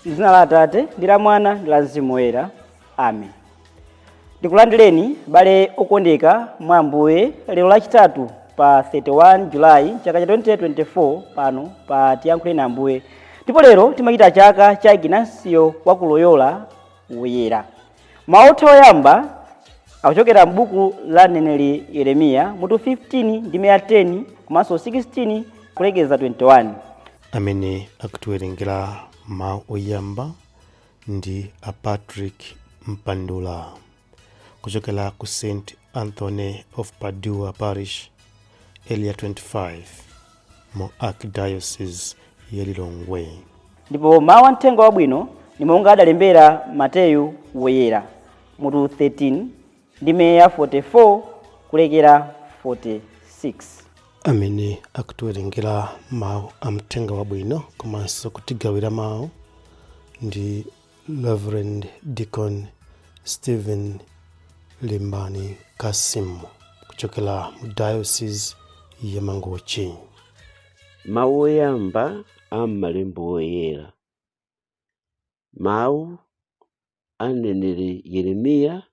M'dzina la Atate ndi la Mwana ndi la Mzimu Woyera. Amen. Ndikulandireni bale okondeka mwa Ambuye lero lachitatu pa 31 Julayi chaka cha 2024 pano pa Tiyankhule na Ambuye. Ndipo lero timachita chaka cha Ignasio wa ku Loyola Woyera. Mauthenga oyamba akuchokera m'buku la mneneri Yeremiya mutu 15 ndi 10 komanso 16 kulekeza 21. Amene akutiwerengera mawu oyamba ndi a Patrick Mpandula kuchokera ku St. Anthony of Padua Parish, Area 25 mu Archdiocese ya Lilongwe. Ndipo mawu amthenga wabwino ndi monga adalembera Mateyu Woyera mutu 13 ndi 44 kulekera 46. Amene akutiwerengera mawu amthenga wabwino komanso kutigawira mawu ndi Reverend Deacon Stephen Limbani Kasimu kuchokera mu Diocese ya Mangochi. Mawu oyamba a m'malemba oyera. Mawu a mneneri Yeremiya.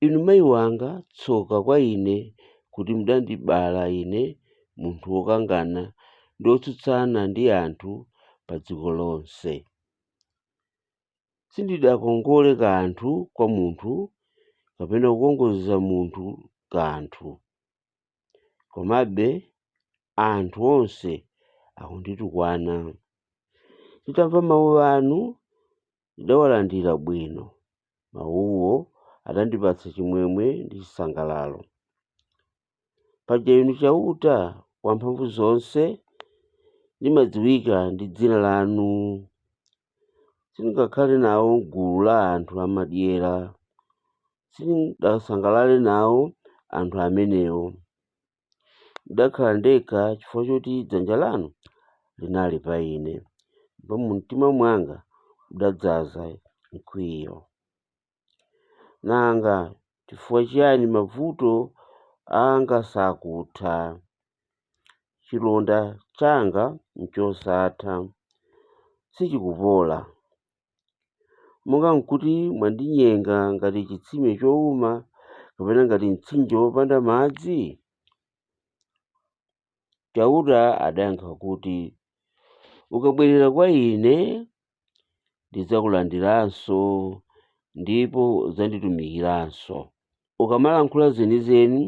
Inu mayi wanga, tsoka kwa ine kuti mudandibala ine, munthu wokangana ndi wotsutsana ndi anthu pa dziko lonse. Sindidakongole kanthu kwa munthu kapena kukongoza munthu kanthu. Komabe anthu onse akunditukwana. Nditamva mawu anu ndidawalandira bwino. Mawuwo adandipatsa chimwemwe ndi chisangalalo. Paja inu chauta wamphamvu zonse, ndimadziwika ndi dzina lanu. Sindingakhale nawo gulu la anthu amadyera, sindingasangalale nawo anthu amenewo. Ndidakhala ndekha chifukwa choti dzanja lanu linali pa ine, ndipo mu mtima mwanga mudadzaza mkwiyo. Nanga chifukwa chiyani mavuto anga sakutha? Chilonda changa nchosatha, sichikupola. Monga nkuti mwandinyenga ngati chitsime chowuma kapena ngati mtsinje wopanda madzi? Chauta adayankha kuti, ukabwerera kwa ine ndidzakulandiranso ndipo udzanditumikiranso. Ukamalankhula zenizeni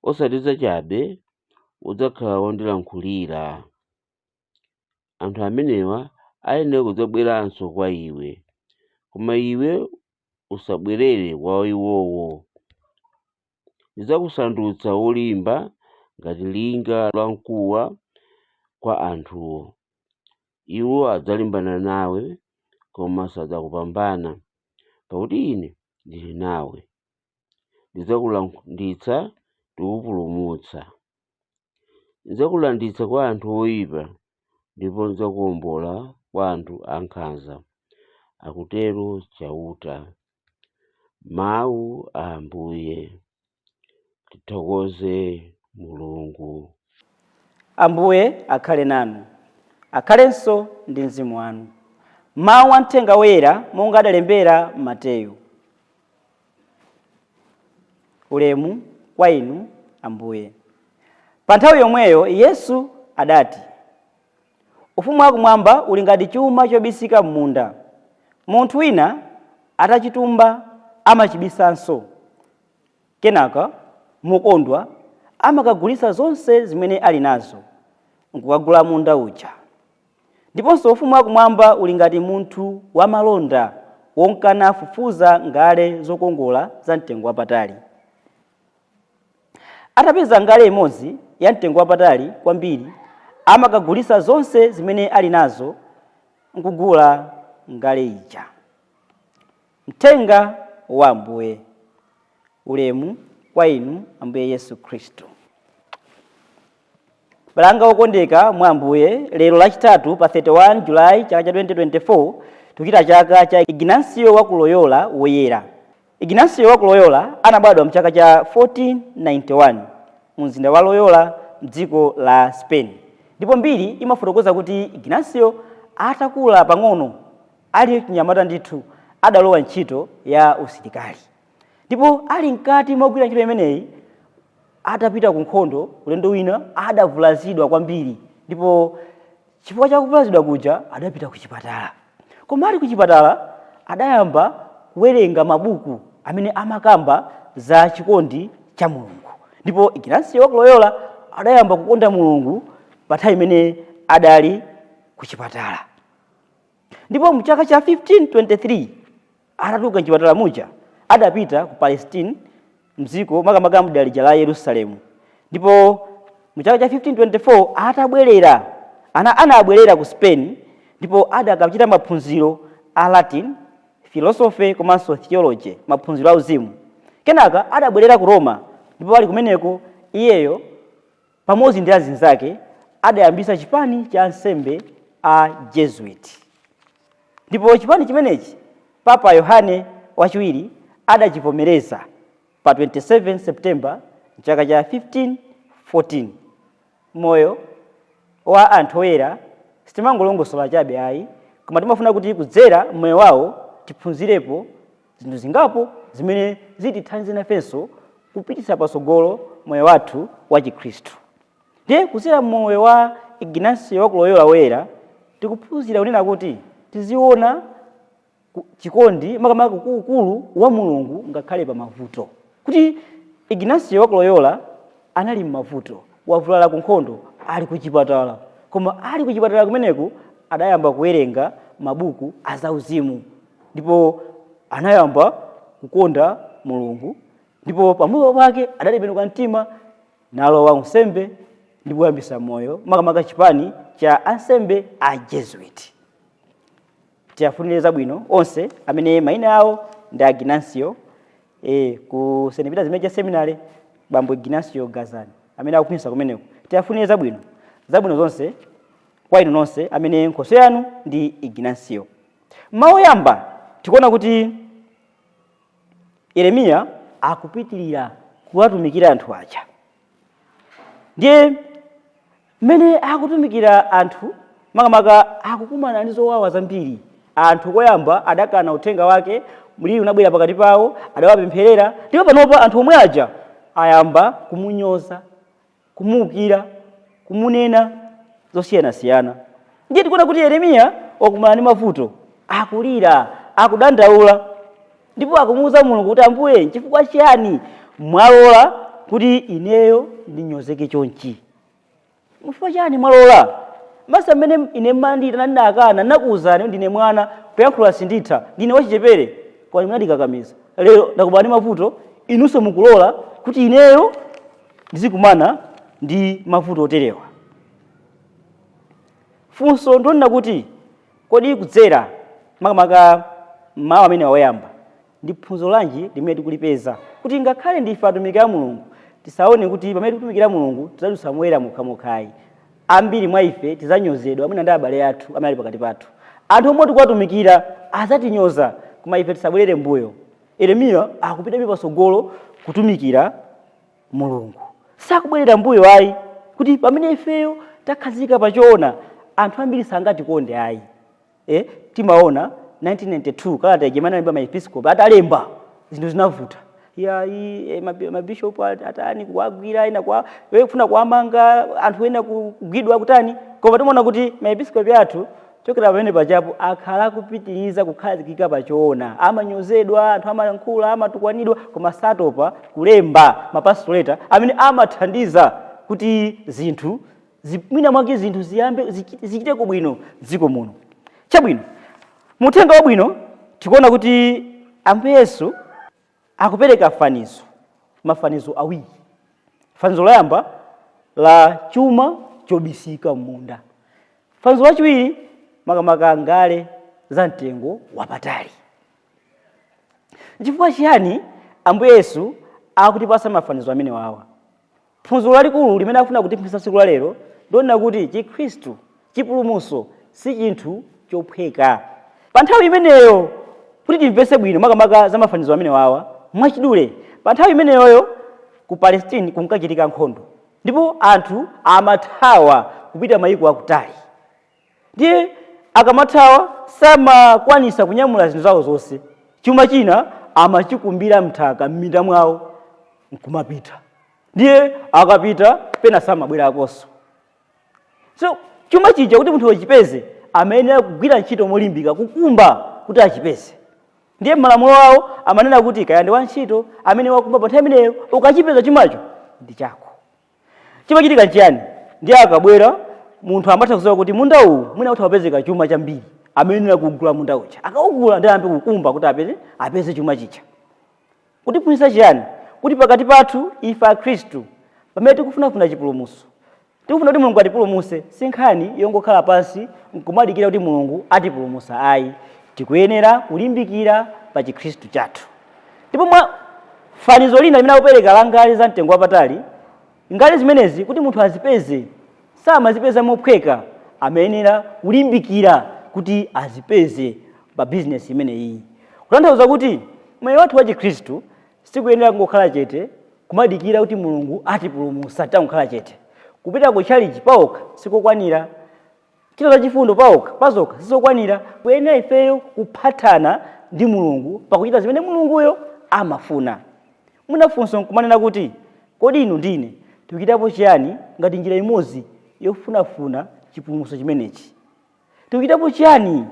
osati zachabe, udzakhala wondilankhulira. Anthu amenewa ayenera kudzabweranso kwa iwe, koma iwe usabwerere kwa iwowo. Ndidzakusandutsa wolimba ngati linga la mkuwa kwa anthuwo. Iwo adzalimbana nawe koma sadzakupambana, pakuti ine ndili nawe. Ndidzakulanditsa ndi kukupulumutsa. Ndidzakulanditsa kwa anthu oyipa ndipo ndidzakuwombola kwa anthu ankhanza, akutero chauta. Mawu a Ambuye. Tithokoze Mulungu. Ambuye akhale nanu, akhalenso ndi mzimu wanu. Mawu amthenga woyera monga adalembera Mateyu. Ulemu kwa inu Ambuye. Pa nthawi yomweyo Yesu adati, ufumu wakumwamba uli ngati chuma chobisika m'munda. Munthu wina atachitumba amachibisanso. Kenaka mokondwa amakagulitsa zonse zimene ali nazo nkukagula munda uja. Ndiponso ufumu wakumwamba uli ngati munthu wamalonda wonkana afufuza ngale zokongola za mtengo wapatali. Atapeza ngale imodzi ya mtengo wapatali kwambiri, amakagulitsa zonse zimene ali nazo nkugula ngale ija. Mthenga wa Ambuye. Ulemu kwa inu Ambuye Yesu Khristu. balanga okondeka mwa Ambuye, lero lachitatu pa 31 Julayi chaka cha 2024 tukita chaka cha Ignasio wa ku Loyola woyera. Ignasio wa ku Loyola anabadwa mchaka cha 1491 mu mzinda wa Loyola mdziko la Spain. Ndipo mbiri imafotokoza kuti Ignasio atakula pang'ono ali chinyamata ndithu adalowa ntchito ya usilikali. Ndipo ali mkati mogwira ntchito imeneyi atapita ku nkhondo ulendo wina adavulazidwa kwambiri, ndipo chifukwa cha kuvulazidwa kuja adapita ku chipatala. Koma ali ku chipatala adayamba kuwerenga mabuku amene amakamba za chikondi cha Mulungu. Ndipo Ignasio wa ku Loyola adayamba kukonda Mulungu pa nthawi imene adali ku chipatala. Ndipo mchaka cha 1523 atatuka chipatala muja adapita ku Palestine mziko makamaka mdalija la Yerusalemu. Ndipo mchaka cha 1524 atabwerera anabwerera ku Spain, ndipo adakachita maphunziro a Latin, philosophy komanso theology, maphunziro a uzimu. Kenaka adabwerera ku Roma, ndipo ali kumeneko iyeyo pamodzi ndi azinzake adayambisa chipani cha ansembe a Jesuit. Ndipo chipani chimenechi Papa Yohane wachiwiri adachivomereza pa 27 September chaka cha 1514. Moyo wa anthu oyera sitimangolongosola chabe ayi, koma timafuna kuti kudzera moyo wawo tiphunzirepo zinthu zingapo zimene zitithandize nafenso kupititsa patsogolo moyo wathu wa Chikhristu. Ndiye kudzera moyo wa Ignasio wa ku Loyola woyera tikuphunzira kunena kuti tiziona chikondi makamaka kukulu wa Mulungu ngakhale pa mavuto. Kuti Ignasio wa ku Loyola anali m'mavuto, wavulala ku nkhondo, ali ku chipatala. Koma ali ku chipatala kumeneku adayamba kuwerenga mabuku azauzimu, ndipo anayamba kukonda Mulungu, ndipo pambuyo pake adatembenuka mtima nalowa unsembe ndipo kuyambisa moyo makamaka chipani cha ansembe a Jesuit. Tiyafunire zabwino onse amene mayina awo ndi Ignasio ku St. Peter's Major Seminary Bambo Ignasio Gazani amene akuphunzitsa kumeneko. Tiyafunire zabwino zonse kwa inu nonse amene nkhoso yanu ndi Ignasio. Mawu yamba tikuona kuti Yeremiya akupitirira kuwatumikira anthu aja. Ndiye mmene akutumikira anthu makamaka akukumana ndi zowawa zambiri. Anthu koyamba adakana uthenga wake, mliri unabwera pakati pawo, adawapempherera, ndipo panopa anthu omwe aja ayamba kumunyoza, kumuukira, kumunena zosiyanasiyana. Ndiye tikuona kuti Yeremiya wakumana ndi mavuto, akulira, akudandaula, ndipo akumuwuza Mulungu kuti Ambuye chifukwa chiyani mwalola kuti ineyo ndinyozeke chonchi? Chifukwa chiyani mwalola? Masa mmene ine mandita ndakana nakuwuzani ndine mwana kuyankhula sinditha, ndine wachichepere, kwa ine ndikakamiza. Lero ndakumana ndi mavuto, inunso mukulola kuti ineyo ndizikumana ndi mavuto oterewa. Funso ndonena kuti kodi kudzera makamaka mawu amene woyamba ndi phunziro lanji limene tikulipeza kuti ngakhale ndife atumiki a Mulungu tisaone kuti pamene tikutumikira Mulungu tizadusa moyera mokhayi. Ambiri mwa ife tizanyozedwa amene ndi abale athu amene ali pakati pathu. Anthu omwe tikuwatumikira azatinyoza, koma ife tisabwerere mbuyo. Yeremiya akupita patsogolo kutumikira Mulungu, sakubwerera mbuyo ayi, kuti pamene ifeyo takhazika pachoona anthu ambiri sangatikonde ayi. Timaona 1992 kalata yagemana ndi maepiskopi atalemba zinthu zinavuta. Mabishopu atani kuwagwira ina kwa kufuna kuamanga anthu ena kugwidwa kutani, koma timaona kuti maepiskopi athu chokera pamene pachapo akhala kupitiriza kukhazikika pachoona. Amanyozedwa, anthu amankhula, amatukwanidwa, koma satopa kulemba mapastoleta amene amathandiza kuti zinthu mwina mwake zinthu ziyambe zichite kubwino dziko muno. Chabwino, muthenga wabwino tikuona kuti Ambuye Yesu akupereka mafanizo awiri. Fanizo loyamba la chuma chobisika m'munda. Fanizo lachiwiri makamaka ngale za mtengo wapatali. Chifukwa chiyani Ambuye Yesu akutipasa mafanizo amene wawa? Phunziro lalikulu limene akufuna kutiphunzitsa tsiku la lero ndionena kuti chikhristu chipulumutso si chinthu chophweka. Pa nthawi imeneyo kuti timvese bwino makamaka za mafanizo amene wawa mwachidule, pa nthawi imeneyoyo ku Palestine kunkachitika nkhondo ndipo anthu amathawa kupita mayiko akutali, ndiye akamathawa samakwanisa kunyamula zinthu zawo zonse, chuma china amachikumbira mthaka m'minda mwawo nkumapita, ndiye akapita pena samabwerakonso. So chuma chija kuti munthu achipeze amayenera kugwira ntchito molimbika kukumba kuti achipeze. Ndiye malamulo awo amanena kuti kaya ndi wantchito amene wakumba pa nthawi imeneyo ukachipeza chumacho ndi chako. Chimachitika nchiyani? Ndiye akabwera munthu amatha kudziwa kuti munda uwu mwina utha wapezeka chuma chambiri, amayenera kugula munda uja, akawugula ndiye ayambe kukumba kuti apeze chuma chicha. Kutiphunzitsa chiyani? Kuti pakati pathu ife akhristu pamene tikufunafuna chipulumutso, tikufuna kuti Mulungu atipulumutse, si nkhani yongokhala pansi nkumadikira kuti Mulungu atipulumutsa ayi. Tikuyenera kulimbikira pa chikhristu chathu. Ndipo mwa fanizo lina limene akupereka la ngali za mtengo wapatali, ngali zimenezi kuti munthu azipeze samazipeza mophweka, amayenera kulimbikira kuti azipeze pa bizinesi imeneyi. Kutanthauza kuti moyo wathu wa chikhristu sikuyenera kungokhala chete kumadikira kuti Mulungu atipulumutsa tangokhala chete. Kupita ku chalichi paokha sikokwanira, chito cha chifundo pazokha sizokwanira. Kuyenera ifeyo kuphatana ndi Mulungu pakuchita zimene Mulunguyo amafuna. Munafunso nkumanena kuti kodi inu ndine tikuchitapo chiyani ngati njira imodzi yofunafuna chipulumutso chimenechi? Tikuchitapo chiyani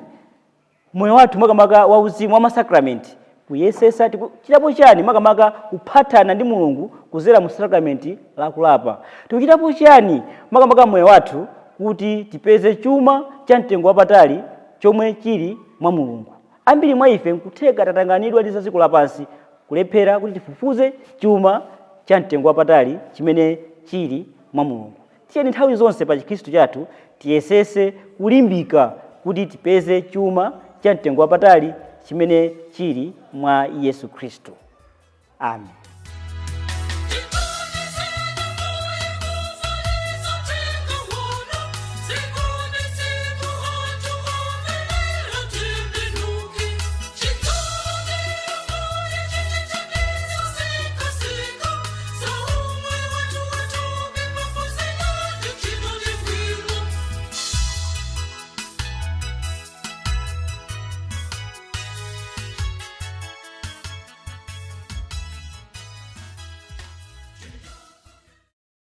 moyo wathu makamaka wauzimu wa masakramenti kuyesesa? Tikuchitapo chiyani makamaka kuphatana ndi Mulungu kuzera mu sakramenti la kulapa? Tikuchitapo chiyani makamaka moyo wathu kuti tipeze chuma cha mtengo wapatali chomwe chili mwa Mulungu? Ambiri mwa ife nkutheka tatanganidwa ndi zadziko lapansi kulephera kuti tifufuze chuma cha mtengo wapatali chimene chili mwa Mulungu. Tiyeni nthawi zonse pa chikhristu chathu tiyesese kulimbika kuti tipeze chuma cha mtengo wapatali chimene chili mwa Yesu Khristu. Amen.